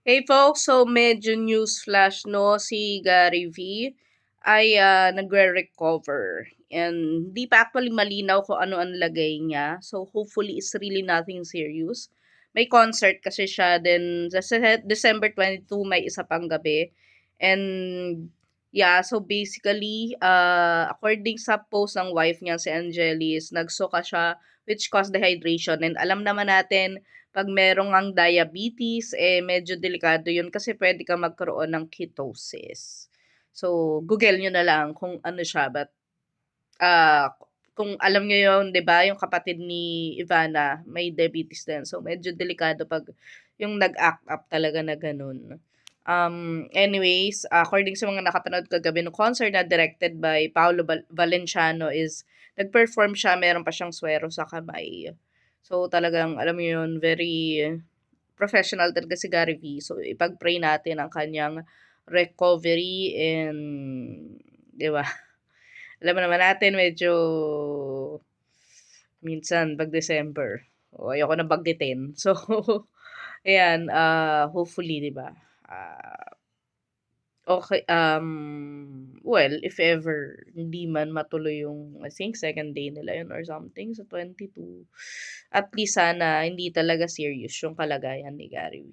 Hey folks, so medyo news flash no, si Gary V ay nagre-recover. And di pa actually malinaw kung ano ang lagay niya. So hopefully it's really nothing serious. May concert kasi siya, then sa December 22 may isa pang gabi. And yeah, so basically, according sa post ng wife niya si Angelis, nagsuka siya which caused dehydration. And alam naman natin 'pag merong ngang diabetes, eh, medyo delikado 'yun kasi puwede kang magkaroon ng ketosis. So, Google niyo na lang kung ano siya kung alam niyo 'yun, 'di ba, yung kapatid ni Ivana may diabetes din. So, medyo delikado 'pag yung nag-act up talaga na gano'n. Anyways, according sa mga nakapanood kagabi nung concert na directed by Paolo Valenciano is nag-perform siya, meron pa siyang suwero sa kamay. So, talagang alam mo 'yun, very professional talaga si Gary V. So, ipag-pray natin ang kanyang recovery and 'di ba? Alam mo naman natin medyo minsan 'pag December, ayoko na banggitin. So, ayan, hopefully 'di ba, okey, well, if ever hindi man matuloy yung I think second day nila yun or something sa 22, at least sana hindi talaga serious yung kalagayan ni Gary V.